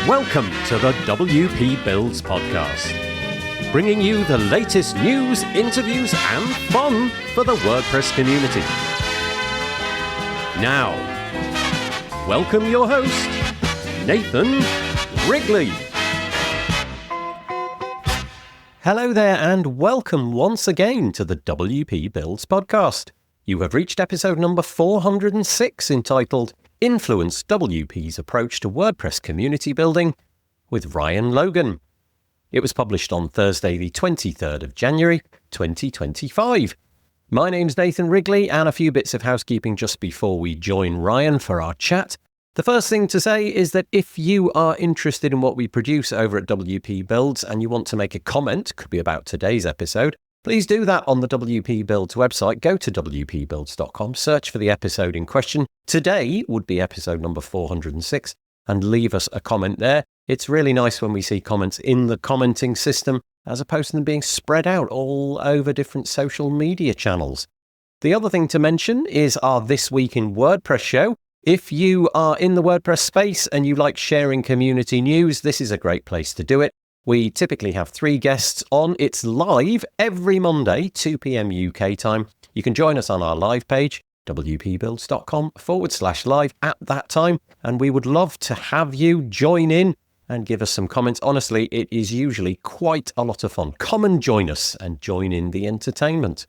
Welcome to the WP Builds podcast, bringing you the latest news, interviews, and fun for the WordPress community. Now, welcome your host, Nathan Wrigley. Hello there, and welcome once again to the WP Builds podcast. You have reached episode number 406, entitled InfluenceWP's Approach to WordPress Community Building with Ryan Logan. It was published on Thursday, the 23rd of January, 2025. My name's Nathan Wrigley, and a few bits of housekeeping just before we join Ryan for our chat. The first thing to say is that if you are interested in what we produce over at WP Builds and you want to make a comment, could be about today's episode, please do that on the WP Builds website. Go to wpbuilds.com, search for the episode in question. Today would be episode number 406, and leave us a comment there. It's really nice when we see comments in the commenting system, as opposed to them being spread out all over different social media channels. The other thing to mention is our This Week in WordPress show. If you are in the WordPress space and you like sharing community news, this is a great place to do it. We typically have 3 guests on. It's live every Monday, 2 p.m. UK time. You can join us on our live page, wpbuilds.com/live at that time. And we would love to have you join in and give us some comments. Honestly, it is usually quite a lot of fun. Come and join us and join in the entertainment.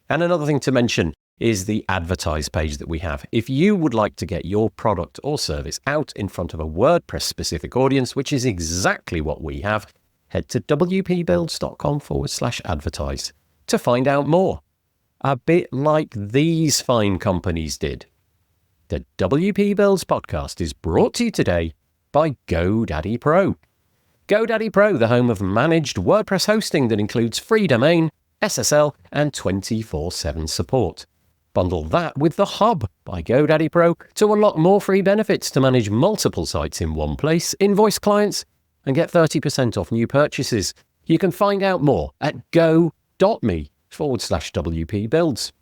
And another thing to mention is the advertise page that we have. If you would like to get your product or service out in front of a WordPress specific audience, which is exactly what we have, head to wpbuilds.com/advertise to find out more. A bit like these fine companies did. The WP Builds podcast is brought to you today by GoDaddy Pro. GoDaddy Pro, the home of managed WordPress hosting that includes free domain, SSL, and 24/7 support. Bundle that with the Hub by GoDaddy Pro to unlock more free benefits to manage multiple sites in one place, invoice clients, and get 30% off new purchases. You can find out more at go.me/WP Builds.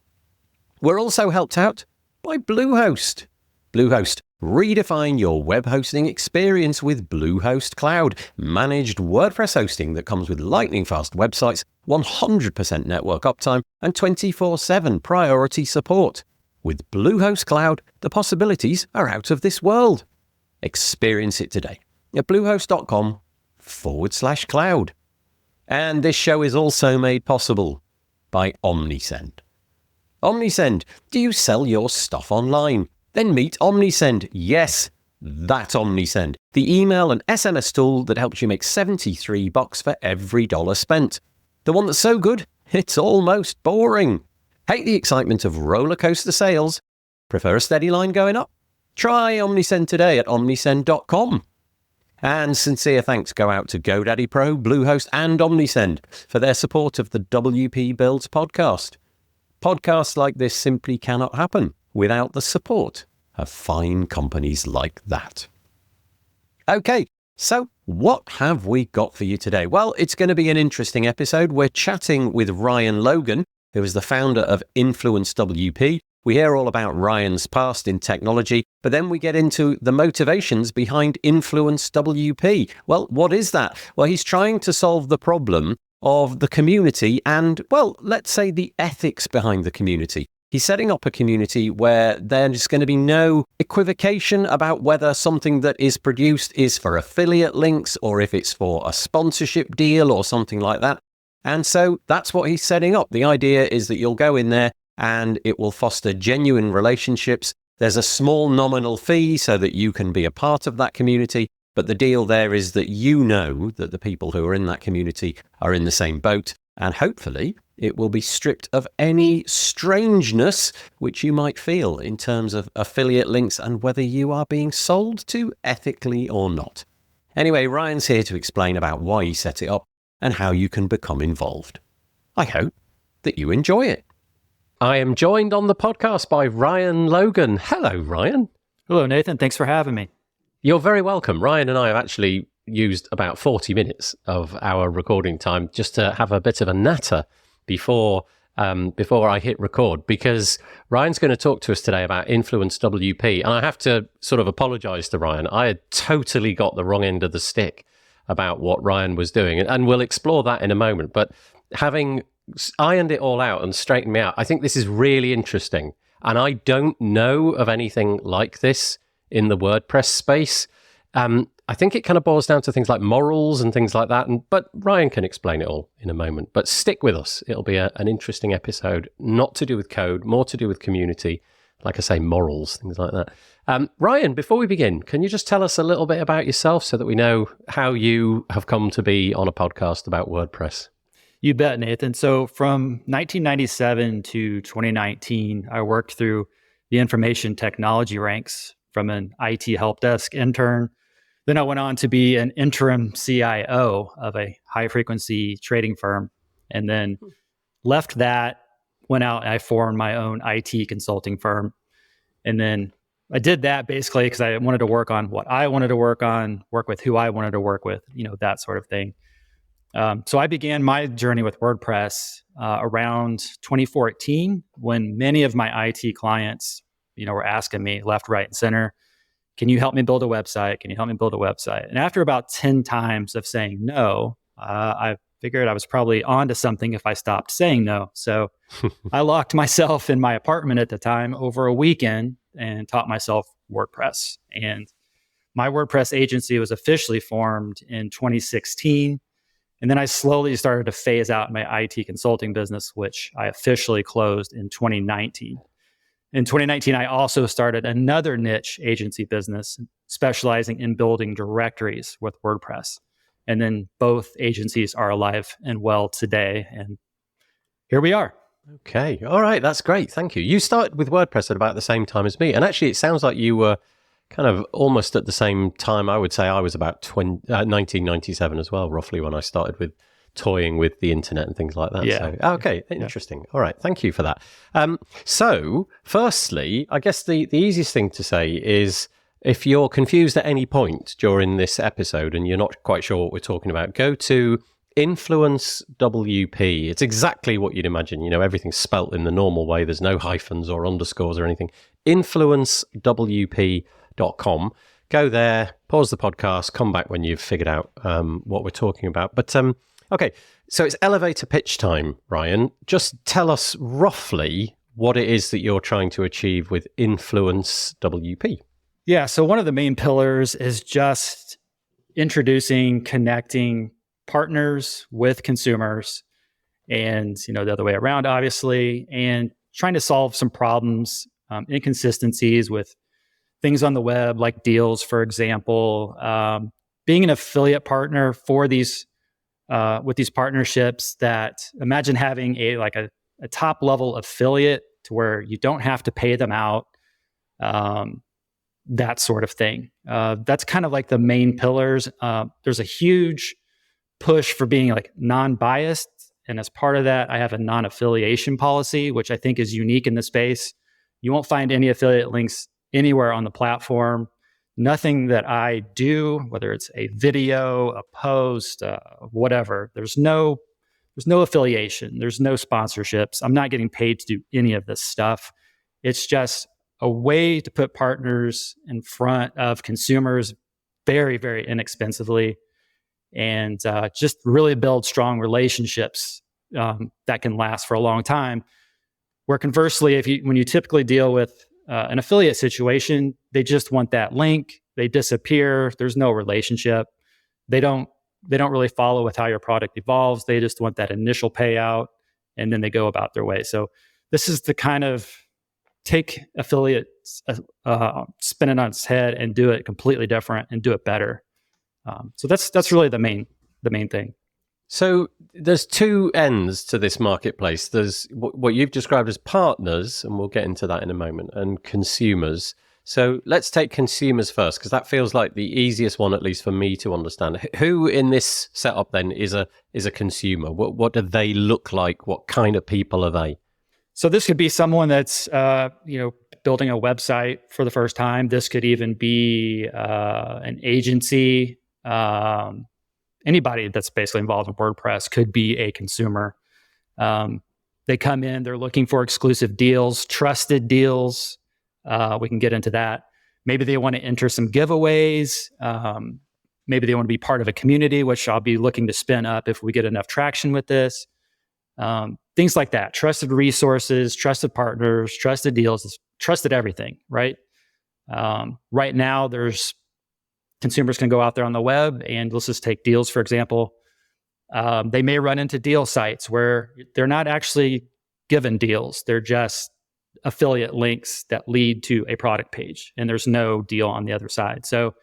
We're also helped out by Bluehost. Bluehost, redefine your web hosting experience with Bluehost Cloud, managed WordPress hosting that comes with lightning-fast websites, 100% network uptime, and 24/7 priority support. With Bluehost Cloud, the possibilities are out of this world. Experience it today at bluehost.com/cloud. And this show is also made possible by Omnisend. Omnisend, do you sell your stuff online? Then meet Omnisend. Yes, that Omnisend, the email and SMS tool that helps you make $73 for every dollar spent. The one that's so good, it's almost boring. Hate the excitement of roller coaster sales? Prefer a steady line going up? Try Omnisend today at omnisend.com. And sincere thanks go out to GoDaddy Pro, Bluehost, and Omnisend for their support of the WP Builds podcast. Podcasts like this simply cannot happen without the support of fine companies like that. Okay, so what have we got for you today? Well, it's going to be an interesting episode. We're chatting with Ryan Logan, who is the founder of InfluenceWP. We hear all about Ryan's past in technology, but then we get into the motivations behind InfluenceWP. Well, what is that? Well, he's trying to solve the problem of the community and, well, let's say the ethics behind the community. He's setting up a community where there's going to be no equivocation about whether something that is produced is for affiliate links or if it's for a sponsorship deal or something like that. And so that's what he's setting up. The idea is that you'll go in there and it will foster genuine relationships. There's a small nominal fee so that you can be a part of that community. But the deal there is that you know that the people who are in that community are in the same boat. And hopefully it will be stripped of any strangeness which you might feel in terms of affiliate links and whether you are being sold to ethically or not. Anyway, Ryan's here to explain about why he set it up and how you can become involved. I hope that you enjoy it. I am joined on the podcast by Ryan Logan. Hello, Ryan. Hello, Nathan. Thanks for having me. You're very welcome. Ryan and I have actually used about 40 minutes of our recording time just to have a bit of a natter before before I hit record, because Ryan's going to talk to us today about InfluenceWP. And I have to sort of apologize to Ryan. I had totally got the wrong end of the stick about what Ryan was doing. And we'll explore that in a moment. But having ironed it all out and straightened me out, I think this is really interesting. And I don't know of anything like this in the WordPress space. I think it kind of boils down to things like morals and things like that. But Ryan can explain it all in a moment. But stick with us. It'll be an interesting episode, not to do with code, more to do with community. Like I say, morals, things like that. Ryan, before we begin, can you just tell us a little bit about yourself so that we know how you have come to be on a podcast about WordPress? You bet, Nathan. So from 1997 to 2019, I worked through the information technology ranks from an IT help desk intern. Then I went on to be an interim CIO of a high-frequency trading firm, and then left that, went out and I formed my own IT consulting firm. And then I did that basically because I wanted to work on what I wanted to work on, work with who I wanted to work with, that sort of thing. So I began my journey with WordPress around 2014 when many of my IT clients, were asking me left, right, and center, can you help me build a website? Can you help me build a website? And after about 10 times of saying no, I figured I was probably onto something if I stopped saying no. So I locked myself in my apartment at the time over a weekend and taught myself WordPress. And my WordPress agency was officially formed in 2016. And then I slowly started to phase out my IT consulting business, which I officially closed in 2019. In 2019, I also started another niche agency business specializing in building directories with WordPress. And then both agencies are alive and well today. And here we are. Okay. All right. That's great. Thank you. You started with WordPress at about the same time as me. And actually, it sounds like you were kind of almost at the same time. I would say I was about 1997 as well, roughly, when I started with toying with the internet and things like that. Yeah. So, okay, interesting. Yeah. All right, thank you for that. So, firstly, I guess the easiest thing to say is if you're confused at any point during this episode and you're not quite sure what we're talking about, go to InfluenceWP. It's exactly what you'd imagine. Everything's spelt in the normal way. There's no hyphens or underscores or anything. InfluenceWP.com. Go there, pause the podcast, come back when you've figured out what we're talking about. But okay, so it's elevator pitch time, Ryan. Just tell us roughly what it is that you're trying to achieve with InfluenceWP. Yeah, so one of the main pillars is just introducing, connecting partners with consumers and, the other way around, obviously, and trying to solve some problems, inconsistencies with things on the web, like deals, for example. Being an affiliate partner for these with these partnerships, that imagine having a top level affiliate to where you don't have to pay them out, that sort of thing. That's kind of like the main pillars. There's a huge push for being non-biased. And as part of that, I have a non-affiliation policy, which I think is unique in the space. You won't find any affiliate links anywhere on the platform. Nothing that I do, whether it's a video, a post, whatever, there's no affiliation. There's no sponsorships. I'm not getting paid to do any of this stuff. It's just a way to put partners in front of consumers very, very inexpensively, and just really build strong relationships that can last for a long time. Where conversely, when you typically deal with an affiliate situation, they just want that link. They disappear. There's no relationship. They don't really follow with how your product evolves. They just want that initial payout, and then they go about their way. So this is the kind of take affiliates, spin it on its head, and do it completely different and do it better. So that's really the main thing. So there's two ends to this marketplace. There's what you've described as partners, and we'll get into that in a moment, and consumers. So let's take consumers first, because that feels like the easiest one, at least for me to understand. Who in this setup then is a consumer? What do they look like? What kind of people are they? So this could be someone that's building a website for the first time. This could even be an agency. Anybody that's basically involved in WordPress could be a consumer. They come in, they're looking for exclusive deals, trusted deals. We can get into that. Maybe they want to enter some giveaways. Maybe they want to be part of a community, which I'll be looking to spin up if we get enough traction with this. Things like that. Trusted resources, trusted partners, trusted deals, trusted everything, right? Right now, there's consumers can go out there on the web and let's just take deals, for example. They may run into deal sites where they're not actually given deals. They're just affiliate links that lead to a product page, and there's no deal on the other side. So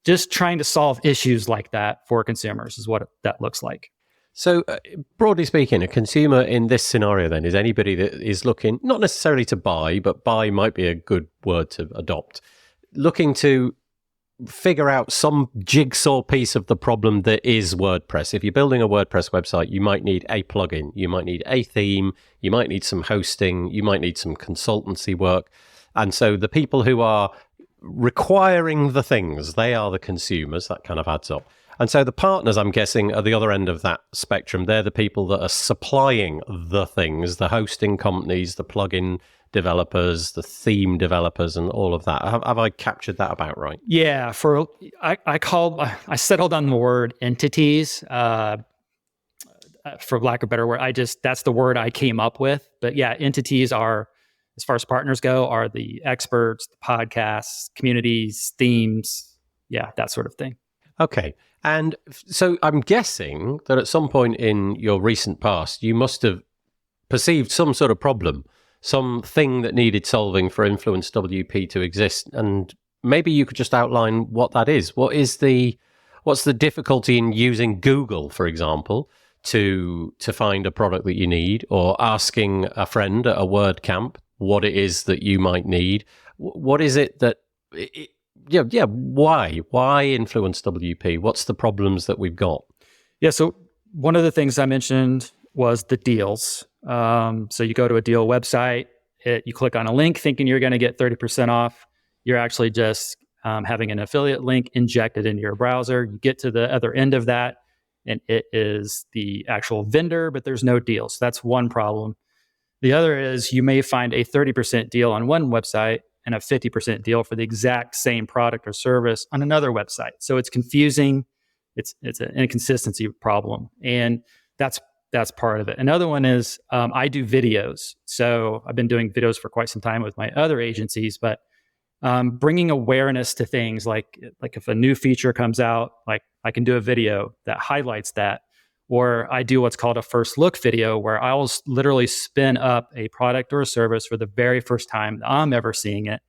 just trying to solve issues like that for consumers is what that looks like. So broadly speaking, a consumer in this scenario then is anybody that is looking, not necessarily to buy, but buy might be a good word to adopt, looking to figure out some jigsaw piece of the problem that is WordPress. If you're building a WordPress website, you might need a plugin, you might need a theme, you might need some hosting, you might need some consultancy work. And so the people who are requiring the things, they are the consumers. That kind of adds up. And so the partners, I'm guessing, are the other end of that spectrum. They're the people that are supplying the things, the hosting companies, the plugin developers, the theme developers, and all of that. Have I captured that about right? Yeah, I settled on the word entities, for lack of a better word. That's the word I came up with. But yeah, entities are, as far as partners go, are the experts, the podcasts, communities, themes, yeah, that sort of thing. Okay. And so I'm guessing that at some point in your recent past, you must have perceived some sort of problem, something that needed solving for InfluenceWP to exist. And maybe you could just outline what that is. What's the difficulty in using Google, for example, to find a product that you need, or asking a friend at a WordCamp what it is that you might need? What is it that... Why InfluenceWP? What's the problems that we've got? Yeah, so one of the things I mentioned was the deals. So you go to a deal website, you click on a link thinking you're going to get 30% off. You're actually just having an affiliate link injected into your browser. You get to the other end of that, and it is the actual vendor, but there's no deal. So that's one problem. The other is you may find a 30% deal on one website and a 50% deal for the exact same product or service on another website. So it's confusing. It's an inconsistency problem. And that's part of it. Another one is I do videos. So I've been doing videos for quite some time with my other agencies, but bringing awareness to things like if a new feature comes out, like I can do a video that highlights that. Or I do what's called a first look video, where I'll literally spin up a product or a service for the very first time I'm ever seeing it.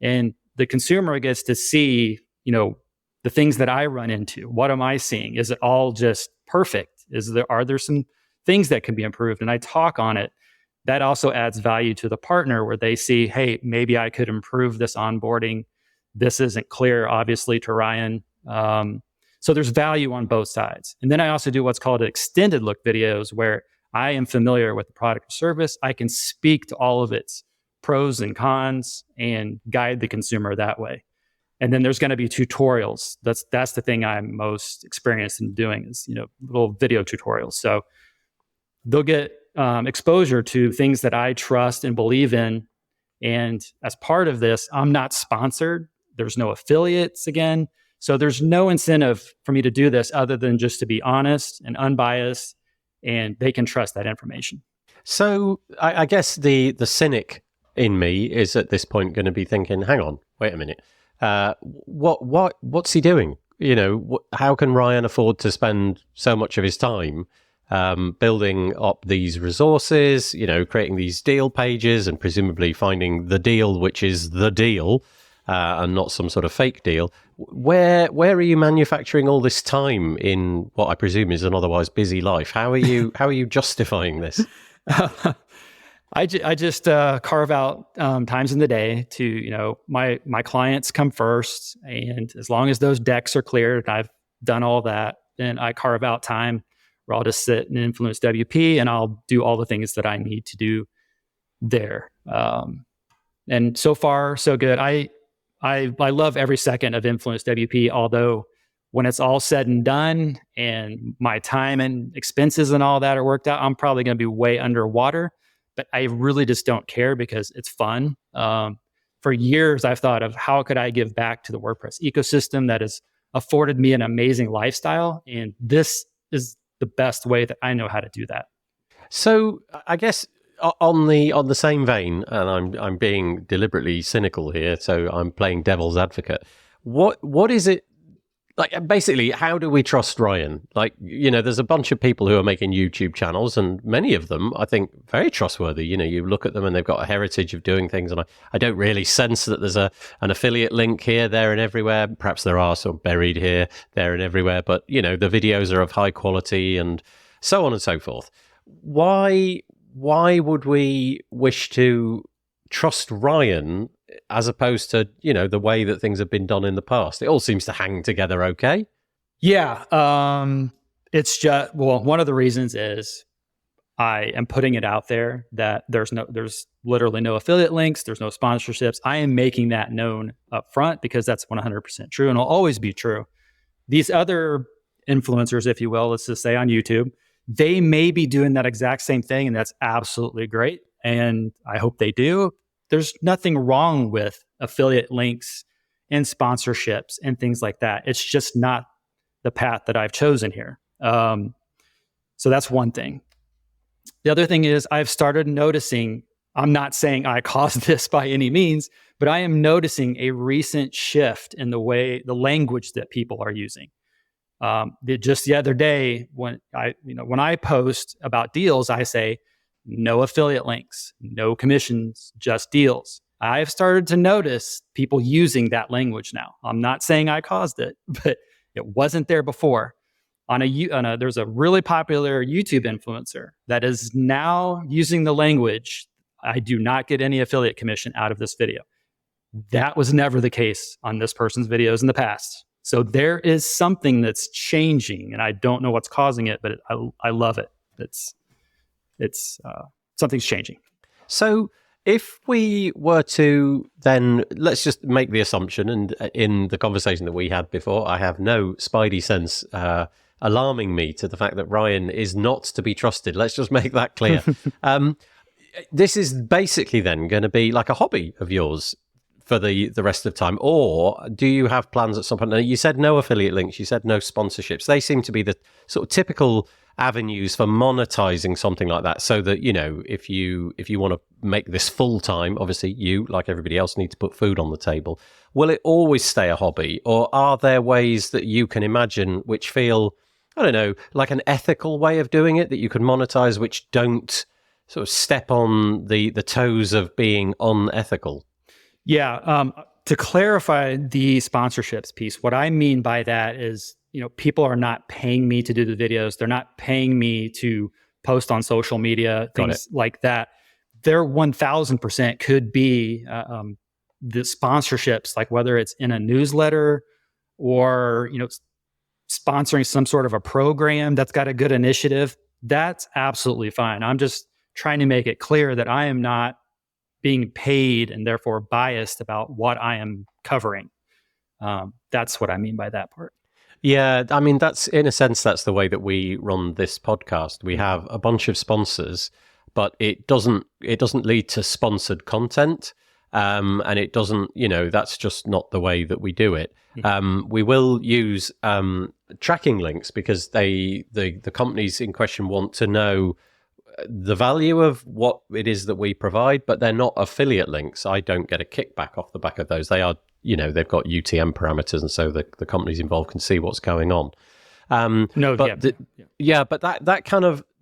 And the consumer gets to see, the things that I run into. What am I seeing? Is it all just perfect? Are there some things that can be improved? And I talk on it. That also adds value to the partner, where they see, hey, maybe I could improve this onboarding. This isn't clear, obviously, to Ryan. So there's value on both sides. And then I also do what's called extended look videos, where I am familiar with the product or service. I can speak to all of its pros and cons and guide the consumer that way. And then there's going to be tutorials. That's the thing I'm most experienced in doing is, little video tutorials. So they'll get exposure to things that I trust and believe in. And as part of this, I'm not sponsored. There's no affiliates again. So there's no incentive for me to do this other than just to be honest and unbiased, and they can trust that information. So I guess the cynic in me is at this point going to be thinking, hang on, wait a minute. What's he doing? How can Ryan afford to spend so much of his time building up these resources, creating these deal pages and presumably finding the deal, which is the deal, and not some sort of fake deal. Where are you manufacturing all this time in what I presume is an otherwise busy life? How are you justifying this? I just carve out times in the day to, my clients come first. And as long as those decks are cleared, I've done all that, then I carve out time where I'll just sit and InfluenceWP and I'll do all the things that I need to do there. And so far, so good. I love every second of InfluenceWP, although when it's all said and done and my time and expenses and all that are worked out, I'm probably going to be way underwater. But I really just don't care because it's fun. For years, I've thought of how could I give back to the WordPress ecosystem that has afforded me an amazing lifestyle. And this is the best way that I know how to do that. So I guess on the same vein, and I'm being deliberately cynical here, so I'm playing devil's advocate. What is it? Like, basically, how do we trust Ryan? Like, there's a bunch of people who are making YouTube channels, and many of them, I think, very trustworthy. You look at them and they've got a heritage of doing things, and I don't really sense that there's an affiliate link here, there, and everywhere. Perhaps there are some buried here, there, and everywhere, but, the videos are of high quality and so on and so forth. Why would we wish to trust Ryan as opposed to, the way that things have been done in the past? It all seems to hang together okay. Yeah. It's just, well, one of the reasons is I am putting it out there that there's literally no affiliate links. There's no sponsorships. I am making that known up front because that's 100% true and will always be true. These other influencers, if you will, let's just say on YouTube, they may be doing that exact same thing, and that's absolutely great. And I hope they do. There's nothing wrong with affiliate links and sponsorships and things like that. It's just not the path that I've chosen here. So that's one thing. The other thing is I've started noticing, I'm not saying I caused this by any means, but I am noticing a recent shift in the language that people are using. Just the other day when I post about deals, I say, no affiliate links, no commissions, just deals. I've started to notice people using that language now. I'm not saying I caused it, but it wasn't there before. There's a really popular YouTube influencer that is now using the language, I do not get any affiliate commission out of this video. That was never the case on this person's videos in the past. So there is something that's changing, and I don't know what's causing it, but I love it. It's something's changing. So if we were to then, let's just make the assumption, and in the conversation that we had before, I have no spidey sense alarming me to the fact that Ryan is not to be trusted. Let's just make that clear. This is basically then going to be like a hobby of yours for the rest of the time, or do you have plans at some point? Now, you said no affiliate links, you said no sponsorships. They seem to be the sort of typical avenues for monetizing something like that, so that if you want to make this full time, obviously you, like everybody else, need to put food on the table. Will it always stay a hobby, or are there ways that you can imagine which feel, I don't know, like an ethical way of doing it that you can monetize, which don't sort of step on the toes of being unethical? Yeah. To clarify the sponsorships piece, what I mean by that is, people are not paying me to do the videos. They're not paying me to post on social media, things like that. There 1000% could be the sponsorships, like whether it's in a newsletter or, sponsoring some sort of a program that's got a good initiative. That's absolutely fine. I'm just trying to make it clear that I am not being paid and therefore biased about what I am covering. That's what I mean by that part. Yeah, I mean, that's, in a sense, that's the way that we run this podcast. We have a bunch of sponsors, but it doesn't lead to sponsored content. And it doesn't, that's just not the way that we do it. We will use tracking links because the companies in question want to know the value of what it is that we provide, but they're not affiliate links. I don't get a kickback off the back of those. They are, they've got UTM parameters, and so the companies involved can see what's going on. But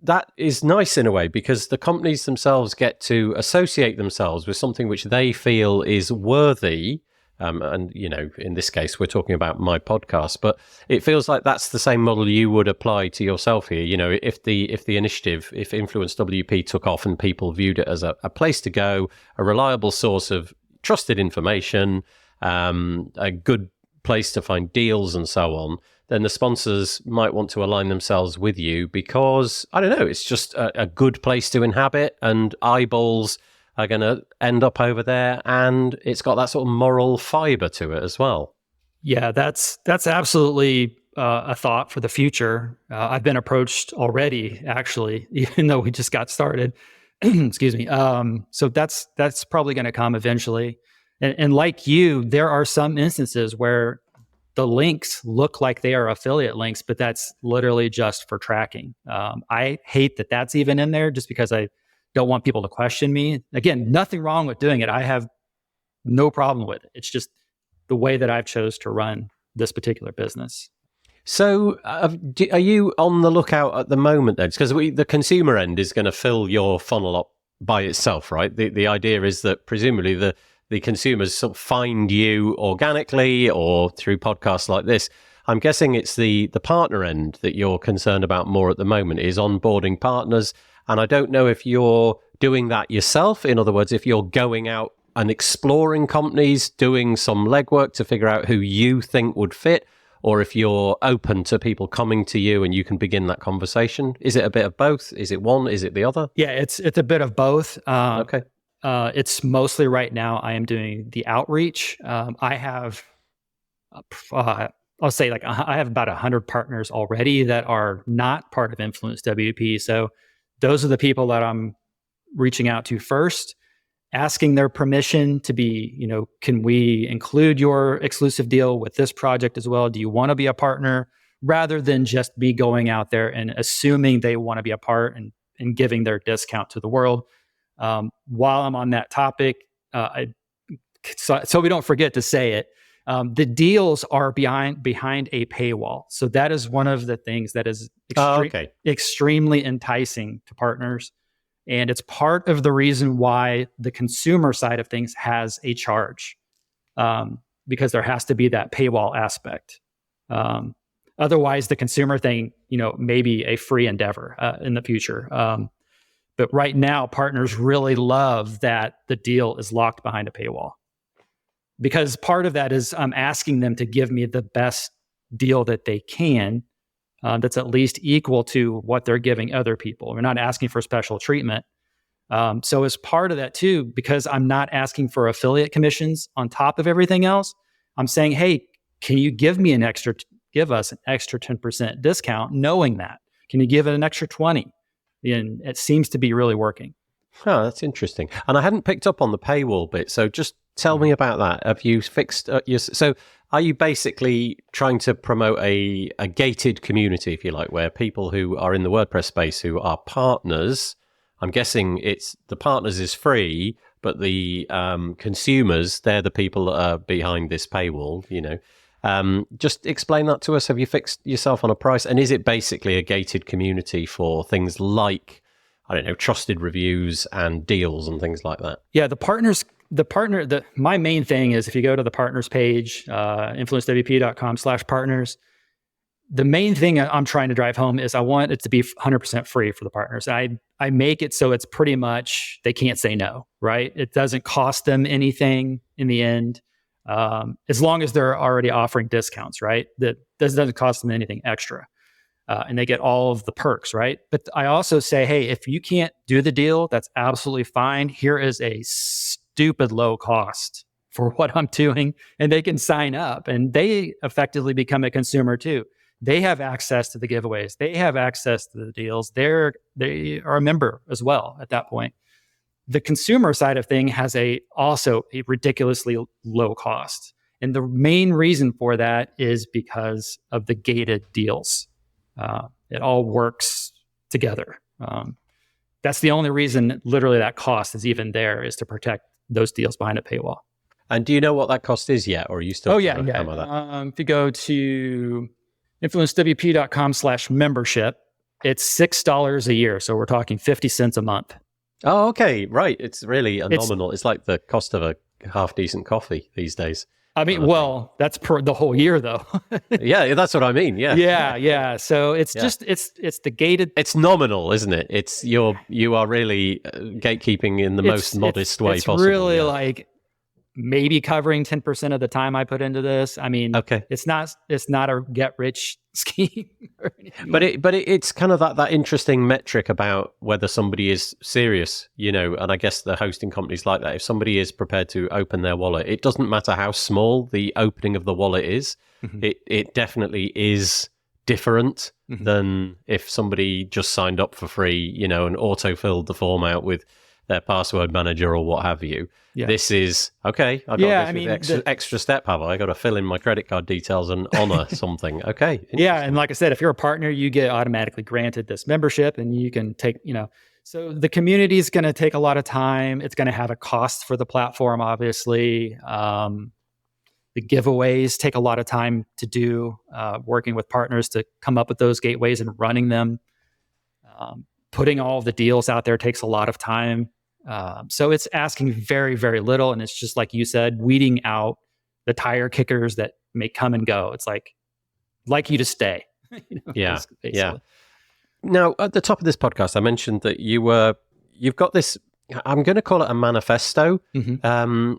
that is nice in a way, because the companies themselves get to associate themselves with something which they feel is worthy. And in this case, we're talking about my podcast, but it feels like that's the same model you would apply to yourself here. If the initiative, if InfluenceWP took off and people viewed it as a place to go, a reliable source of trusted information, a good place to find deals and so on, then the sponsors might want to align themselves with you because, I don't know, it's just a good place to inhabit, and eyeballs are going to end up over there, and it's got that sort of moral fiber to it as well. Yeah, that's absolutely a thought for the future. I've been approached already, actually, even though we just got started. Excuse me. So that's probably going to come eventually. And like you, there are some instances where the links look like they are affiliate links, but that's literally just for tracking. I hate that that's even in there, just because I don't want people to question me. Again, nothing wrong with doing it. I have no problem with it. It's just the way that I've chose to run this particular business. So are you on the lookout at the moment then? Because the consumer end is going to fill your funnel up by itself, right? The idea is that presumably the consumers sort of find you organically or through podcasts like this. I'm guessing it's the partner end that you're concerned about more at the moment, is onboarding partners. And I don't know if you're doing that yourself. In other words, if you're going out and exploring companies, doing some legwork to figure out who you think would fit, or if you're open to people coming to you and you can begin that conversation. Is it a bit of both? Is it one? Is it the other? Yeah, it's a bit of both. Okay. It's mostly right now I am doing the outreach. I have, I'll say I have about 100 partners already that are not part of InfluenceWP. So those are the people that I'm reaching out to first, asking their permission to be, can we include your exclusive deal with this project as well? Do you want to be a partner? Rather than just be going out there and assuming they want to be a part and giving their discount to the world. While I'm on that topic, so we don't forget to say it, the deals are behind a paywall. So that is one of the things that is extremely enticing to partners. And it's part of the reason why the consumer side of things has a charge, because there has to be that paywall aspect. Otherwise, the consumer thing, may be a free endeavor in the future. But right now, partners really love that the deal is locked behind a paywall, because part of that is I'm asking them to give me the best deal that they can, that's at least equal to what they're giving other people. We're not asking for special treatment. So as part of that too, because I'm not asking for affiliate commissions on top of everything else, I'm saying, hey, can you give us an extra 10% discount, knowing that? Can you give it an extra 20? And it seems to be really working. Oh, that's interesting. And I hadn't picked up on the paywall bit. So just tell me about that. Have you fixed so are you basically trying to promote a gated community, if you like, where people who are in the WordPress space who are partners, I'm guessing it's the partners is free, but the consumers, they're the people that are behind this paywall, just explain that to us. Have you fixed yourself on a price? And is it basically a gated community for things like, trusted reviews and deals and things like that? Yeah, my main thing is, if you go to the partners page, influencewp.com/partners, the main thing I'm trying to drive home is I want it to be 100% free for the partners. I make it so it's pretty much, they can't say no, right? It doesn't cost them anything in the end. As long as they're already offering discounts, right? That doesn't cost them anything extra. And they get all of the perks, right? But I also say, hey, if you can't do the deal, that's absolutely fine. Here is a stupid low cost for what I'm doing, and they can sign up, and they effectively become a consumer too. They have access to the giveaways. They have access to the deals. They are a member as well at that point. The consumer side of thing has also a ridiculously low cost. And the main reason for that is because of the gated deals. It all works together. That's the only reason literally that cost is even there, is to protect those deals behind a paywall. And do you know what that cost is yet? Or are you still? Oh, yeah. If you go to influencewp.com/membership, it's $6 a year. So we're talking 50 cents a month. Oh, okay. Right. It's really nominal. It's like the cost of a half decent coffee these days. I mean, that's per the whole year though. Yeah, that's what I mean. Yeah. Yeah. So it's just, it's the gated. It's nominal, isn't it? You are really gatekeeping in the most modest way possible. It's really like maybe covering 10% of the time I put into this. I mean, Okay. it's not a get rich scheme or anything. But it's kind of that interesting metric about whether somebody is serious, and I guess the hosting companies like that. If somebody is prepared to open their wallet, it doesn't matter how small the opening of the wallet is. It definitely is different than if somebody just signed up for free, and auto-filled the form out with their password manager or what have you. Yeah. This is, okay, I've got this extra step, have I? I got to fill in my credit card details and honor something. Okay. Yeah. And like I said, if you're a partner, you get automatically granted this membership and you can take, so the community is going to take a lot of time. It's going to have a cost for the platform, obviously. The giveaways take a lot of time to do, working with partners to come up with those gateways and running them. Putting all of the deals out there takes a lot of time. So it's asking very, very little. And it's just like you said, weeding out the tire kickers that may come and go. It's like you to stay. Yeah. Now, at the top of this podcast, I mentioned that you've got this, I'm going to call it a manifesto,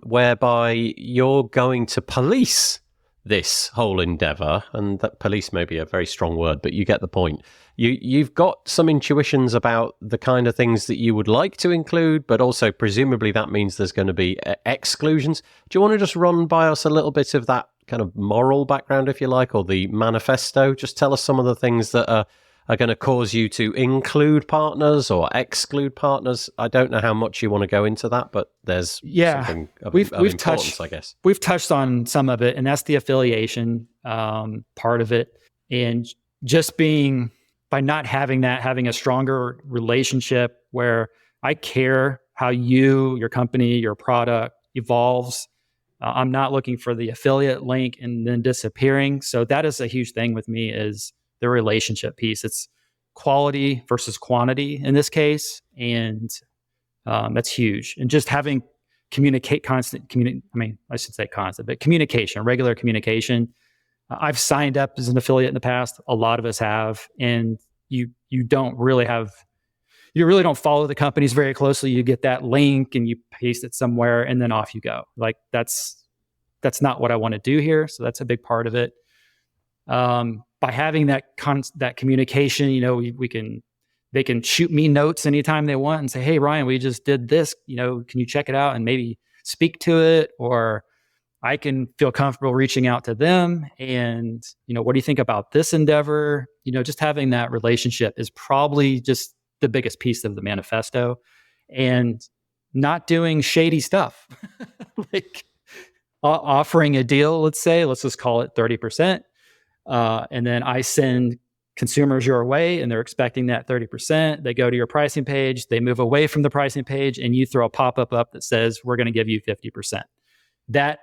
whereby you're going to police this whole endeavor. And that police may be a very strong word, but you get the point. You've got some intuitions about the kind of things that you would like to include, but also presumably that means there's going to be exclusions. Do you want to just run by us a little bit of that kind of moral background, if you like, or the manifesto? Just tell us some of the things that are going to cause you to include partners or exclude partners. I don't know how much you want to go into that, but there's something of importance, I guess. We've touched on some of it, and that's the affiliation part of it. And just by not having a stronger relationship where I care how your company, your product evolves. I'm not looking for the affiliate link and then disappearing. So that is a huge thing with me, is the relationship piece. It's quality versus quantity in this case. And that's huge. And just having constant communication, regular communication. I've signed up as an affiliate in the past. A lot of us have, and you really don't follow the companies very closely. You get that link and you paste it somewhere, and then off you go. Like that's not what I want to do here. So that's a big part of it. By having that communication, they can shoot me notes anytime they want and say, "Hey, Ryan, we just did this. Can you check it out and maybe speak to it?" Or I can feel comfortable reaching out to them and, what do you think about this endeavor? Just having that relationship is probably just the biggest piece of the manifesto, and not doing shady stuff. Like offering a deal, let's just call it 30%. And then I send consumers your way and they're expecting that 30%. They go to your pricing page, they move away from the pricing page, and you throw a pop-up up that says, we're going to give you 50%. That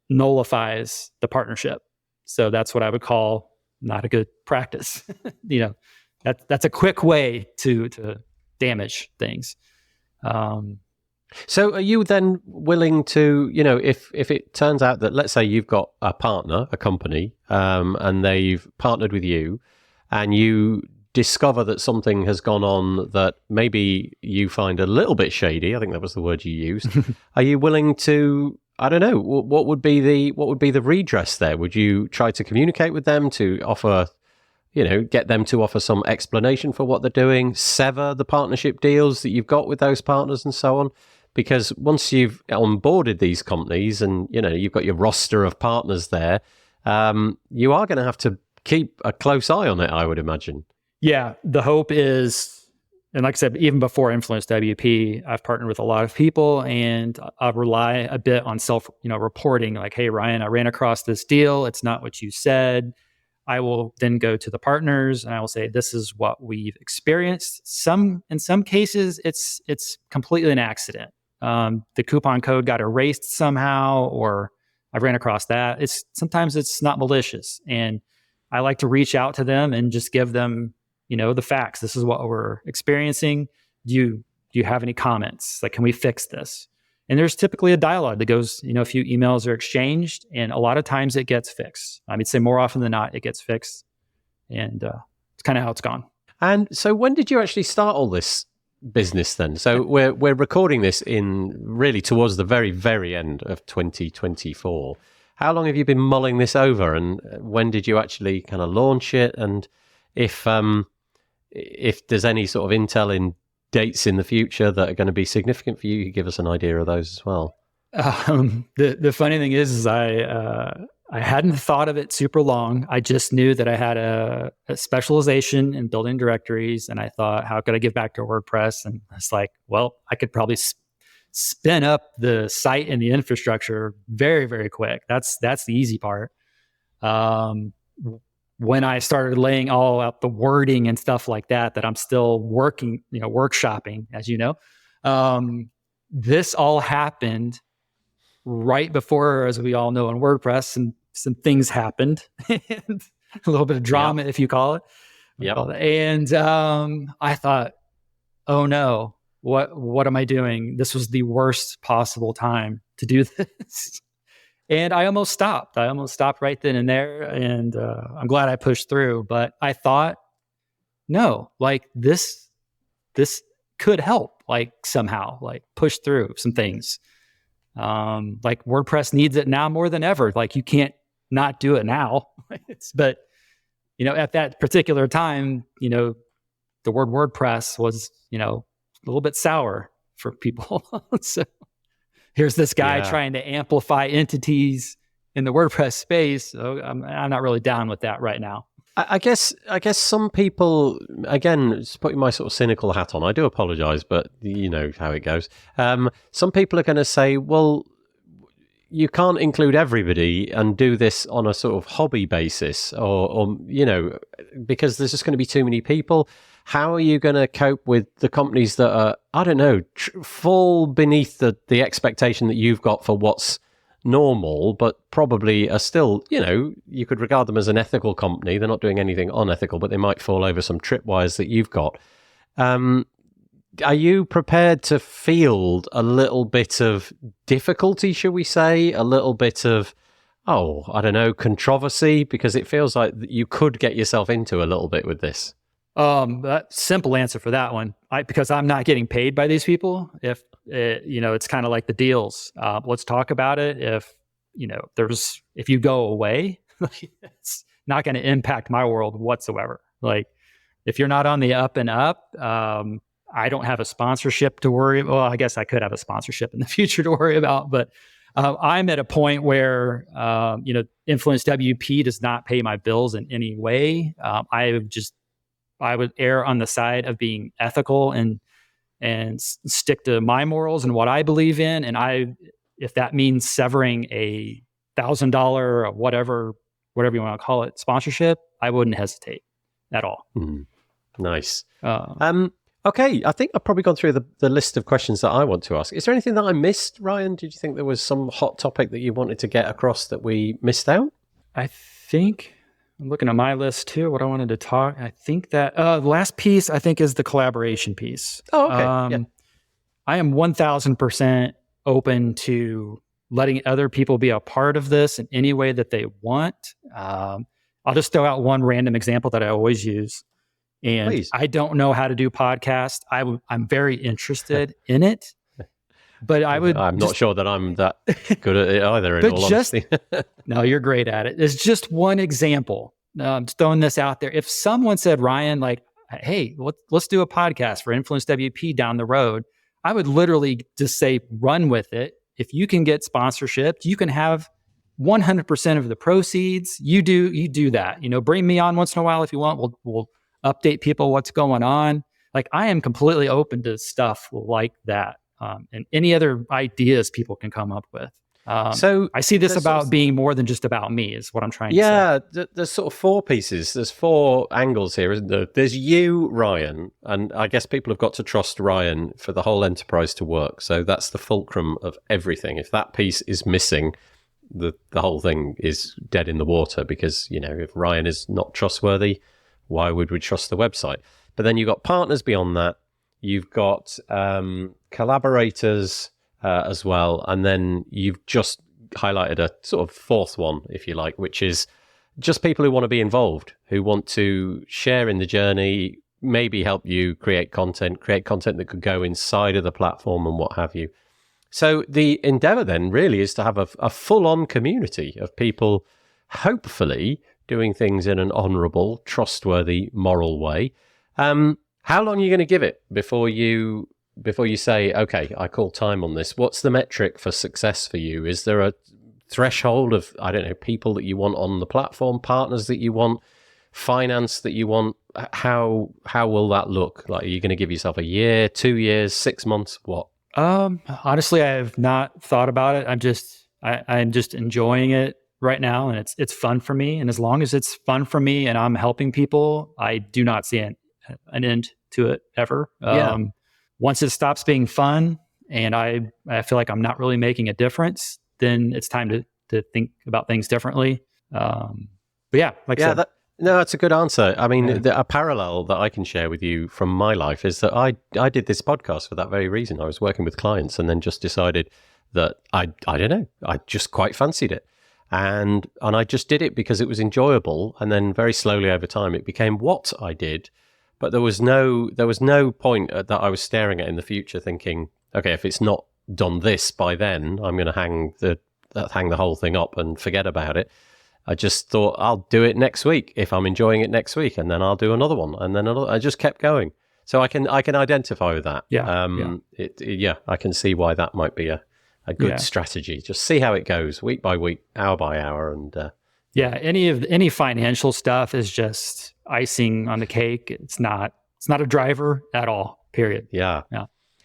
nullifies the partnership. So that's what I would call not a good practice. That's a quick way to damage things. So are you then willing to, if it turns out that, let's say you've got a partner, a company, and they've partnered with you, and you discover that something has gone on that maybe you find a little bit shady, I think that was the word you used, are you willing to, I don't know, what would be the redress there? Would you try to communicate with them to offer, get them to offer some explanation for what they're doing, sever the partnership deals that you've got with those partners and so on? Because once you've onboarded these companies and, you've got your roster of partners there, you are going to have to keep a close eye on it, I would imagine. Yeah, the hope is, and like I said, even before InfluenceWP, I've partnered with a lot of people, and I rely a bit on reporting, like, hey, Ryan, I ran across this deal. It's not what you said. I will then go to the partners and I will say, this is what we've experienced. In some cases, it's completely an accident. The coupon code got erased somehow, or I ran across that. Sometimes it's not malicious, and I like to reach out to them and just give them, the facts. This is what we're experiencing. Do you have any comments? Like, can we fix this? And there's typically a dialogue that goes, a few emails are exchanged, and a lot of times it gets fixed. I would say more often than not, it gets fixed, and it's kind of how it's gone. And so when did you actually start all this business then. So we're recording this in really towards the very, very end of 2024. How long have you been mulling this over, and when did you actually kind of launch it? And if there's any sort of intel in dates in the future that are going to be significant for you, you give us an idea of those as well. The funny thing is I hadn't thought of it super long. I just knew that I had a specialization in building directories, and I thought, how could I give back to WordPress? And it's like, well, I could probably spin up the site and the infrastructure very, very quick. That's the easy part. When I started laying all out the wording and stuff like that I'm still working, workshopping, as you know, this all happened right before, as we all know, in WordPress, and some things happened, and a little bit of drama, if you call it. And I thought, oh no, what am I doing? This was the worst possible time to do this. And I almost stopped. Right then and there. And I'm glad I pushed through. But I thought, no, like this could help, like somehow, like push through some things. Like WordPress needs it now more than ever. Like you can't not do it now. But at that particular time, the word WordPress was, a little bit sour for people. So here's this guy trying to amplify entities in the WordPress space. So I'm not really down with that right now. I guess some people, again, just putting my sort of cynical hat on, I do apologize, but you know how it goes. Some people are going to say, well, you can't include everybody and do this on a sort of hobby basis or because there's just going to be too many people. How are you going to cope with the companies that are, I don't know, fall beneath the expectation that you've got for what's normal, but probably are still, you could regard them as an ethical company. They're not doing anything unethical, but they might fall over some tripwires that you've got. Are you prepared to field a little bit of difficulty, shall we say? A little bit of, controversy? Because it feels like you could get yourself into a little bit with this. Simple answer for that one. Because I'm not getting paid by these people. If it's kind of like the deals. Let's talk about it. If you go away, it's not going to impact my world whatsoever. Like if you're not on the up and up, I don't have a sponsorship to worry. Well, I guess I could have a sponsorship in the future to worry about, but I'm at a point where InfluenceWP does not pay my bills in any way. I would err on the side of being ethical and stick to my morals and what I believe in. And if that means severing a $1,000 or whatever you want to call it, sponsorship, I wouldn't hesitate at all. Nice. Okay, I think I've probably gone through the list of questions that I want to ask. Is there anything that I missed, Ryan? Did you think there was some hot topic that you wanted to get across that we missed out? I think I'm looking at my list too, what I wanted to talk. I think that the last piece, I think, is the collaboration piece. Oh, okay. I am 1,000% open to letting other people be a part of this in any way that they want. I'll just throw out one random example that I always use. And please. I don't know how to do podcasts. I'm very interested in it. But I'm not sure that I'm that good at it either, in all honesty. No, you're great at it. It's just one example. I'm just throwing this out there. If someone said, Ryan, like, hey, let's do a podcast for InfluenceWP down the road, I would literally just say, run with it. If you can get sponsorship, you can have 100% of the proceeds. You do that. Bring me on once in a while if you want. We'll update people what's going on. Like, I am completely open to stuff like that. And any other ideas people can come up with. So I see this about being more than just about me, is what I'm trying to say. Yeah, there's sort of four pieces. There's four angles here, isn't there? There's you, Ryan, and I guess people have got to trust Ryan for the whole enterprise to work. So that's the fulcrum of everything. If that piece is missing, the whole thing is dead in the water, because, if Ryan is not trustworthy, why would we trust the website? But then you've got partners beyond that. You've got collaborators as well. And then you've just highlighted a sort of fourth one, if you like, which is just people who want to be involved, who want to share in the journey, maybe help you create content that could go inside of the platform and what have you. So the endeavor then really is to have a full-on community of people, hopefully doing things in an honorable, trustworthy, moral way. How long are you going to give it before you say, okay, I call time on this? What's the metric for success for you? Is there a threshold of, I don't know, people that you want on the platform, partners that you want, finance that you want? How will that look? Like, are you going to give yourself a year, 2 years, 6 months? What? Honestly, I have not thought about it. I'm just enjoying it right now, and it's fun for me. And as long as it's fun for me and I'm helping people, I do not see an end to it ever. Once it stops being fun and I feel like I'm not really making a difference, then it's time to think about things differently. But yeah, like I said. No, that's a good answer. I mean, a parallel that I can share with you from my life is that I did this podcast for that very reason. I was working with clients and then just decided that I don't know, I just quite fancied it. And I just did it because it was enjoyable. And then very slowly over time, it became what I did. But there was no point that I was staring at in the future thinking, okay, if it's not done this by then, I'm going to hang the whole thing up and forget about it. I just thought I'll do it next week if I'm enjoying it next week, and then I'll do another one, and then another. I just kept going, so I can identify with that. I can see why that might be a good strategy. Just see how it goes week by week, hour by hour, and any financial stuff is just icing on the cake. It's not a driver at all. Period. Yeah.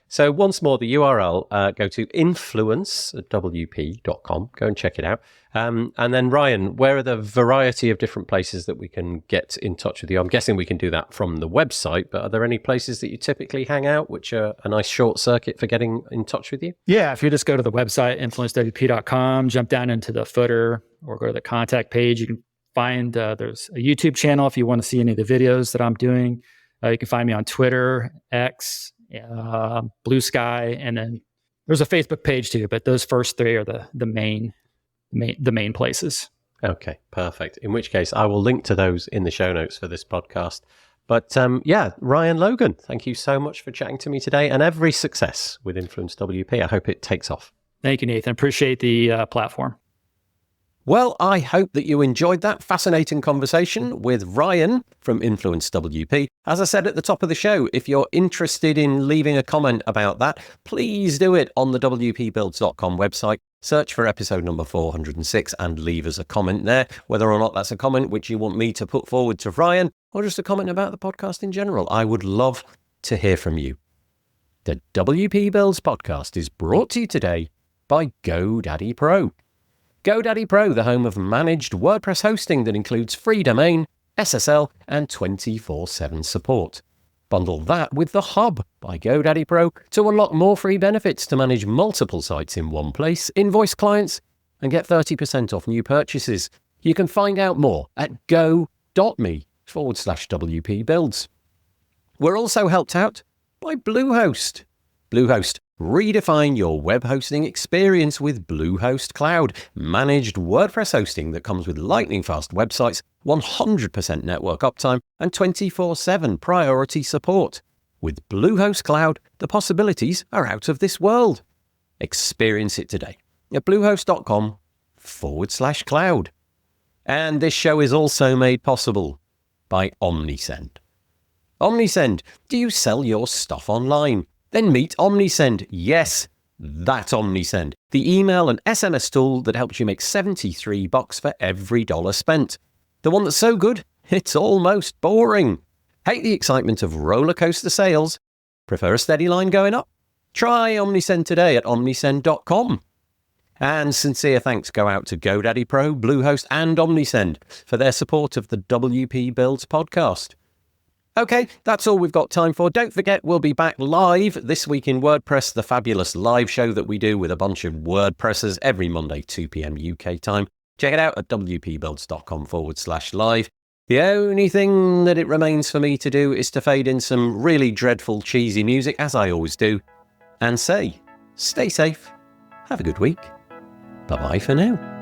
So once more, the URL, go to InfluenceWP.com. Go and check it out. And then, Ryan, where are the variety of different places that we can get in touch with you? I'm guessing we can do that from the website, but are there any places that you typically hang out, which are a nice short circuit for getting in touch with you? Yeah, if you just go to the website, InfluenceWP.com, jump down into the footer or go to the contact page, you can find there's a YouTube channel if you want to see any of the videos that I'm doing. You can find me on Twitter, X, Blue Sky, and then there's a Facebook page too, but those first three are the main places. Okay, perfect. In which case I will link to those in the show notes for this podcast. But Ryan Logan, thank you so much for chatting to me today, and every success with InfluenceWP. I hope it takes off. Thank you, Nathan. Appreciate the platform. Well, I hope that you enjoyed that fascinating conversation with Ryan from InfluenceWP. As I said at the top of the show, if you're interested in leaving a comment about that, please do it on the WPBuilds.com website. Search for episode number 406 and leave us a comment there, whether or not that's a comment which you want me to put forward to Ryan, or just a comment about the podcast in general. I would love to hear from you. The WP Builds podcast is brought to you today by GoDaddy Pro. GoDaddy Pro, the home of managed WordPress hosting that includes free domain, SSL, and 24/7 support. Bundle that with the Hub by GoDaddy Pro to unlock more free benefits to manage multiple sites in one place, invoice clients, and get 30% off new purchases. You can find out more at go.me/WP Builds. We're also helped out by Bluehost. Bluehost. Redefine your web hosting experience with Bluehost Cloud, managed WordPress hosting that comes with lightning-fast websites, 100% network uptime, and 24/7 priority support. With Bluehost Cloud, the possibilities are out of this world. Experience it today at bluehost.com/cloud. And this show is also made possible by OmniSend. OmniSend, do you sell your stuff online? Then meet OmniSend. Yes, that OmniSend, the email and SMS tool that helps you make $73 for every dollar spent. The one that's so good, it's almost boring. Hate the excitement of roller coaster sales? Prefer a steady line going up? Try OmniSend today at omnisend.com. And sincere thanks go out to GoDaddy Pro, Bluehost, and OmniSend for their support of the WP Builds podcast. Okay, that's all we've got time for. Don't forget, we'll be back live this week in WordPress, the fabulous live show that we do with a bunch of WordPressers every Monday, 2 p.m. UK time. Check it out at wpbuilds.com/live. The only thing that it remains for me to do is to fade in some really dreadful, cheesy music, as I always do, and say, stay safe, have a good week. Bye-bye for now.